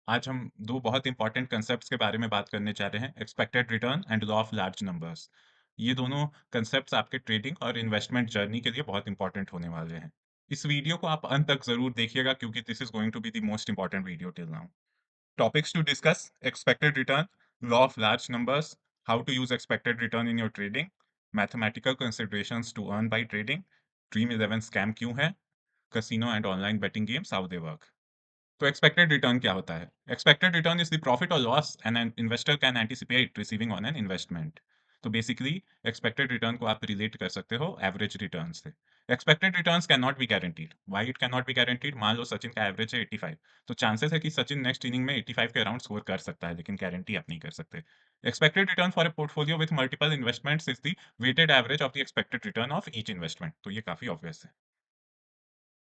आज हम दो बहुत इंपॉर्टेंट कंसेप्ट्स के बारे में बात करने जा रहे हैं, expected return and law of large numbers. ये दोनों कंसेप्ट्स आपके ट्रेडिंग और इन्वेस्टमेंट जर्नी के लिए बहुत इंपॉर्टेंट होने वाले हैं। इस वीडियो को आप अंत तक जरूर देखिएगा क्योंकि this is going to be the most important video till now. Topics to discuss: expected return, law of large numbers, how to use expected return in your trading, mathematical considerations to earn by trading, dream 11 scam क्यों है, casino and online betting games how they work. तो expected return क्या होता है? Expected return is the profit और loss an investor can anticipate receiving on an investment. तो basically expected return को आप रिलेट कर सकते हो एवरेज रिटर्न से। Expected returns can not be guaranteed. Why it can not be guaranteed? मान लो सचिन का एवरेज है 85, तो चांसेस है कि सचिन नेक्स्ट इनिंग में 85 के अराउंड स्कोर कर सकता है, लेकिन गारंटी आप नहीं कर सकते। Expected return for a portfolio with multiple investments is the weighted average of the expected return of each investment. तो ये काफी ऑब्वियस है।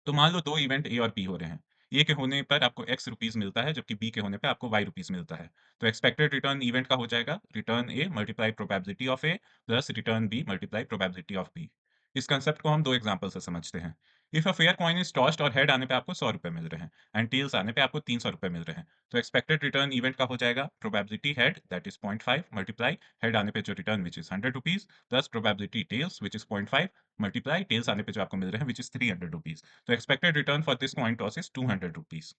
तो मान लो 2 इवेंट ए और बी हो रहे हैं। ए के होने पर आपको एक्स रुपीज़ मिलता है, जबकि बी के होने पे आपको वाई रुपीज़ मिलता है। तो एक्सपेक्टेड रिटर्न इवेंट का हो जाएगा return A multiply probability of A plus return B multiply probability of B. इस कांसेप्ट को हम 2 एग्जांपल से समझते हैं। If a fair coin is tossed और हेड आने पे आपको ₹100 मिल रहे हैं एंड टेल्स आने पे आपको ₹300 मिल रहे हैं। तो एक्सपेक्टेड रिटर्न इवेंट का हो जाएगा probability head that is 0.5 multiply head आने पे जो return which is ₹100 plus probability tails which is 0.5 multiply tails आने पे जो आपको मिल रहे हैं व्हिच इज ₹300। तो expected return for this coin toss is ₹200।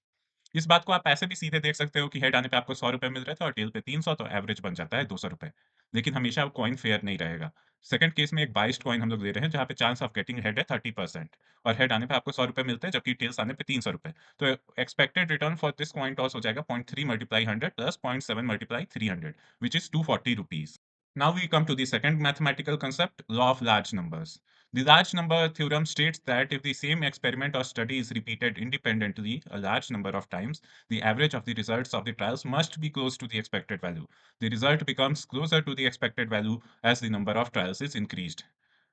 इस बात को आप ऐसे भी सीधे देख सकते हो कि हेड आने पे आपको ₹100 मिल रहे थे और टेल पे 300, तो एवरेज बन जाता है ₹200। लेकिन हमेशा कॉइन फेयर नहीं रहेगा। सेकंड केस में एक बाइस्ड कॉइन हम लोग ले रहे हैं जहाँ पे चांस ऑफ गेटिंग हेड है 30% और हेड आने पे आपको ₹100 मिलते हैं जबकि टेल्स आने पे ₹300। तो expected return for this coin toss हो जाएगा 0.3 multiply 100 plus 0.7 multiply 300 which is ₹240। Now we come to the second mathematical concept, law of large numbers. The large number theorem states that if the same experiment or study is repeated independently a large number of times, the average of the results of the trials must be close to the expected value. The result becomes closer to the expected value as the number of trials is increased.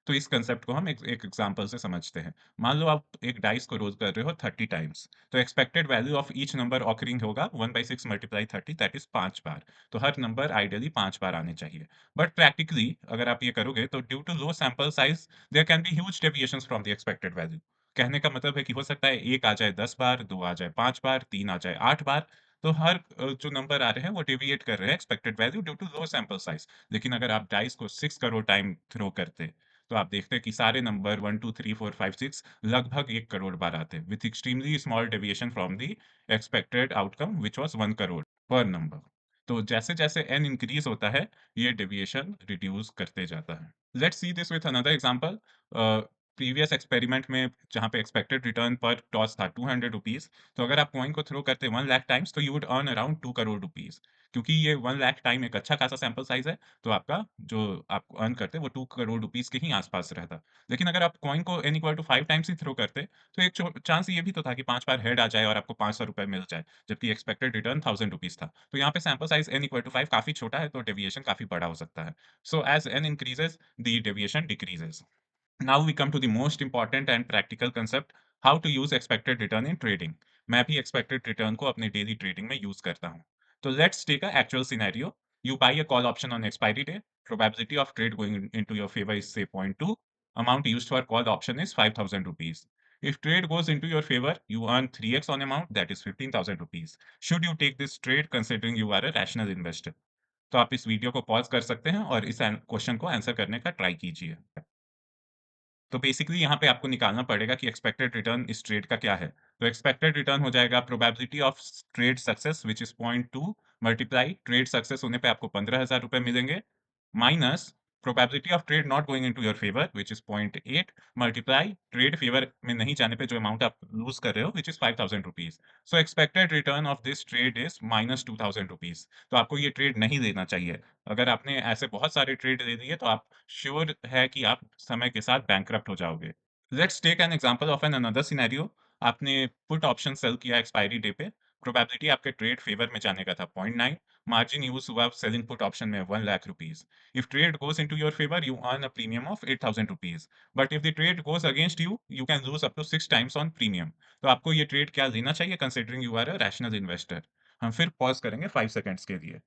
तो इस concept को हम एक example से समझते हैं। मान लो आप एक डाइस को रोल कर रहे हो 30 टाइम्स, तो expected value of each number occurring होगा 1/6 मल्टीप्लाई 30 दैट इज 5 बार। तो हर नंबर आइडियली 5 बार आने चाहिए। बट प्रैक्टिकली अगर आप ये करोगे तो due to low sample size there can be huge deviations from the expected value. कहने का मतलब है कि हो सकता है 1 आ जाए 10 बार, 2 आ जाए 5 बार, 3 आ जाए 8 बार। तो हर जो नंबर आ रहे हैं वो डेविएट कर रहे हैं expected value due to low sample size. लेकिन अगर आप डाइस को 6 करोड़ टाइम थ्रो करते, तो आप देखते हैं कि सारे नंबर 1, 2, 3, 4, 5, 6 लगभग 1 करोड़ बार आते हैं with extremely small deviation from the expected outcome which was 1 crore पर नंबर। तो जैसे-जैसे n इंक्रीज़ होता है, ये डेविएशन रिड्यूस करते जाता है। Let's see this with another example. Previous experiment में जहाँ पे एक्सपेक्टेड रिटर्न पर टॉस था ₹200, तो अगर आप कॉइन को थ्रो करते 1 लाख टाइम्स तो you would earn around 2 crore rupees. क्योंकि ये 1 लाख टाइम एक अच्छा खासा सैंपल साइज़ है, तो आपका जो आप अर्न करते वो 2 करोड़ रुपीज़ के ही आस-पास रहता। लेकिन अगर आप कॉइन को n इक्वल टू 5 टाइम्स ही थ्रो करते, तो एक चांस ये भी तो था कि 5 बार हेड आ जाए और आपको ₹500 मिल जाए, जबकि एक्सपेक्टेड रिटर्न ₹1000 था। तो यहाँ पे sample size n equal to 5 काफ़ी छोटा है, तो डेविएशन काफ़ी बड़ा हो सकता है। So as n increases, the deviation decreases. Now we come to the most important and practical concept, how to use expected return in trading. मैं भी expected return को अपने daily trading में use करता हूँ। तो let's take a actual scenario. You buy a call option on expiry day. Probability of trade going into your favor is say 0.2. Amount used for call option is 5,000 rupees. If trade goes into your favor, you earn 3x on amount, that is 15,000 rupees. Should you take this trade considering you are a rational investor? तो आप इस video को pause कर सकते हैं और इस question को आंसर करने का ट्राई कीजिए। तो बेसिकली यहाँ पे आपको निकालना पड़ेगा कि एक्सपेक्टेड रिटर्न इस ट्रेड का क्या है। तो एक्सपेक्टेड रिटर्न हो जाएगा probability of trade success which is 0.2 multiply trade success होने पे आपको ₹15,000 मिलेंगे, minus probability of trade not going into your favour which is 0.8 multiply trade favour में नहीं जाने पे जो अमाउंट आप लूज़ कर रहे हो which is ₹5,000। So expected return of this trade is minus ₹2,000। तो आपको ये ट्रेड नहीं लेना चाहिए। अगर आपने ऐसे बहुत सारे ट्रेड ले लिए तो आप श्योर है कि आप समय के साथ बैंकरप्ट हो जाओगे। Let's take an example of an another scenario. आपने पुट ऑप्शन सेल किया एक्सपायरी डे पे, प्रोबेबिलिटी आपके ट्रेड फेवर में जाने का था 0.9, मार्जिन यूज हुआ सेलिंग पुट ऑप्शन में 1 lakh rupees. If trade goes into your favour you earn a premium of 8,000 rupees, but if the trade goes against you you can lose up to 6 times on premium. तो आपको ये trade क्या लेना चाहिए considering you are a rational investor? हम फिर pause करेंगे 5 seconds के लिए।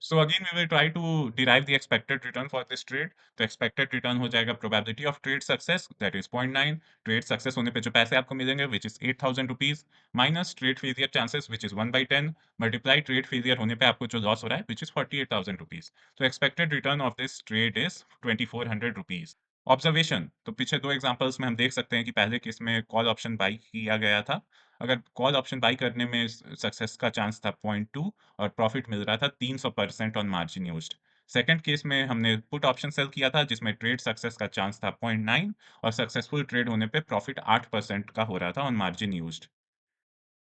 So again we will try to derive the expected return for this trade. तो एक्सपेक्टेड रिटर्न हो जाएगा probability of trade success that is 0.9। Trade success होने पे जो पैसे आपको मिलेंगे which is 8,000 rupees minus trade failure chances which is 1/10 multiply trade failure होने पे आपको जो लॉस हो रहा है विच इज 48,000 रुपीज। तो expected return of this trade is 2,400 rupees. Observation तो पीछे दो एग्जांपल्स में हम देख सकते हैं कि पहले केस में कॉल ऑप्शन बाई किया गया था। अगर कॉल ऑप्शन बाई करने में सक्सेस का चांस था 0.2 और प्रॉफिट मिल रहा था 300% on margin used. Second case में हमने पुट ऑप्शन सेल किया था जिसमें ट्रेड सक्सेस का चांस था 0.9 और सक्सेसफुल ट्रेड होने पे प्रॉफिट 8% का हो रहा था on margin used.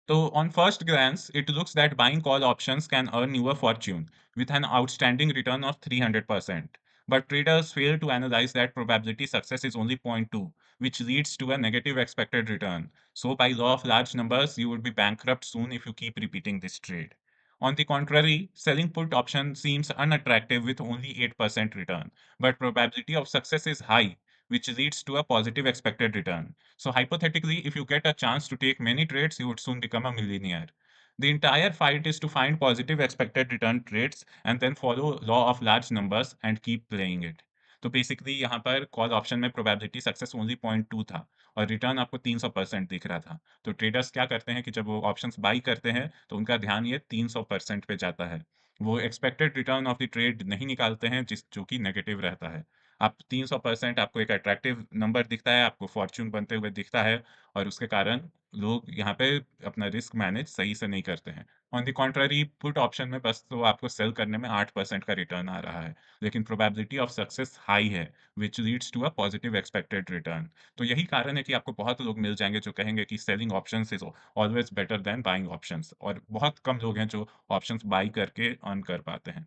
So, on first glance, it looks that buying call options can earn you a fortune with an outstanding return of 300%. But traders fail to analyze that probability success is only zero point 0.2, which leads to a negative expected return. So, by law of large numbers, you would be bankrupt soon if you keep repeating this trade. On the contrary, selling put option seems unattractive with only 8% return, but probability of success is high, which leads to a positive expected return. So hypothetically, if you get a chance to take many trades, you would soon become a millionaire. The entire fight is to find positive expected return trades and then follow law of large numbers and keep playing it. तो basically यहाँ पर call option में probability success only 0.2 था और return आपको 300% दिख रहा था। तो ट्रेडर्स क्या करते हैं कि जब वो ऑप्शंस बाई करते हैं तो उनका ध्यान ये 300% पे जाता है। वो expected return of the trade नहीं निकालते हैं जो कि नेगेटिव रहता है। आप 300% आपको एक अट्रैक्टिव नंबर दिखता है, आपको फॉर्च्यून बनते हुए दिखता है और उसके कारण लोग यहाँ पे अपना रिस्क मैनेज सही से नहीं करते हैं। On the contrary put option में बस तो आपको सेल करने में 8% का रिटर्न आ रहा है, लेकिन प्रोबेबिलिटी ऑफ सक्सेस हाई है, which leads to a positive expected return. तो यही कारण है कि आपको बहुत लोग मिल जाएँगे जो कहेंगे कि selling options is always better than buying options और बहुत कम लोग हैं जो ऑप्शंस बाय करके अर्न कर पाते हैं।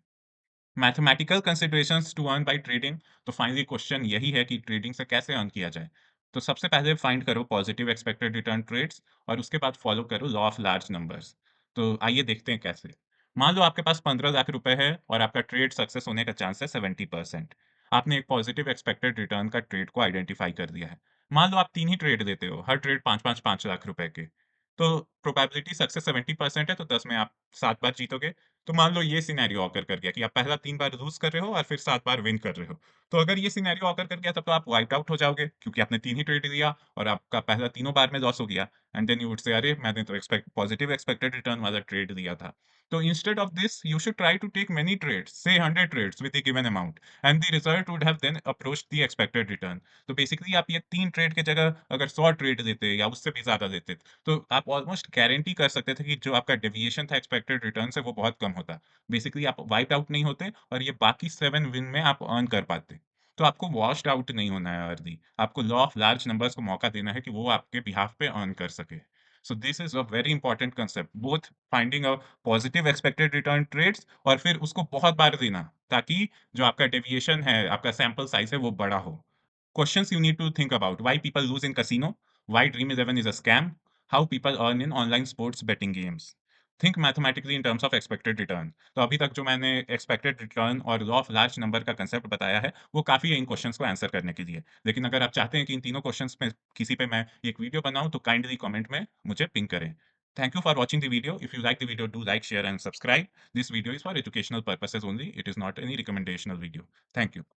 Mathematical considerations to earn by trading. तो फाइनली क्वेश्चन यही है कि ट्रेडिंग से कैसे अर्न किया जाए। तो सबसे पहले फाइंड करो पॉजिटिव एक्सपेक्टेड रिटर्न ट्रेड्स और उसके बाद फॉलो करो लॉ ऑफ लार्ज नंबर्स। तो आइए देखते हैं कैसे। मान लो आपके पास 15 लाख रुपए है और आपका ट्रेड सक्सेस होने का चांस है 70%। आपने एक पॉजिटिव एक्सपेक्टेड रिटर्न का ट्रेड को आइडेंटिफाई कर दिया है। मान लो आप 3 ही ट्रेड देते हो, हर ट्रेड 5-5 लाख रुपए के। तो प्रोबेबिलिटी सक्सेस 70% है तो 10 में आप 7 बार जीतोगे। तो मान लो ये सिनेरियो ऑकर कर गया कि आप पहला 3 बार लूज़ कर रहे हो और फिर 7 बार विन कर रहे हो। तो अगर ये सिनेरियो ऑकर कर गया तब तो आप वाइप्ड आउट हो जाओगे क्योंकि आपने 3 ही ट्रेड लिया और आपका पहला तीनों बार में लॉस हो गया and then you would say अरे! मैंने तो पॉजिटिव एक्सपेक्टेड रिटर्न वाला ट्रेड लिया था। तो instead of this you should try to take many trades, say 100 trades with a given amount and the result would have then approached the expected return. तो basically आप ये 3 trade की जगह अगर 100 ट्रेड लेते या उससे भी ज़्यादा लेते, तो आप ऑलमोस्ट गारंटी कर सकते थे कि जो आपका डेविएशन था एक्सपेक्टेड रिटर्न से वो बहुत कम होता। बेसिकली आप वाइप आउट नहीं होते और ये बाकी 7 विन में आप अर्न कर पाते। तो आपको वॉश्ड आउट नहीं होना है अर्ली। आपको लॉ ऑफ लार्ज नंबर्स को मौका देना है कि वो आपके बिहाफ पे अर्न कर सके। So this is a very important concept both finding a positive expected return trades और फिर उसको बहुत बार देना ताकि जो आपका डेविएशन है, आपका सैंपल साइज़ है वो बड़ा हो। Questions you need to think about: why people lose in casino, why Dream 11 is a scam, how people earn in online sports betting games. Think mathematically in terms of expected return. तो अभी तक जो मैंने expected return और law of large number का concept बताया है, वो काफ़ी है इन क्वेश्चंस को आंसर करने के लिए। लेकिन अगर आप चाहते हैं कि इन तीनों क्वेश्चंस में किसी पे मैं एक वीडियो बनाऊँ, तो काइंडली कमेंट में मुझे पिंग करें। Thank you for watching the video. If you like the video, do like, share, and subscribe. This video is for educational purposes only. It is not any recommendational video. Thank you.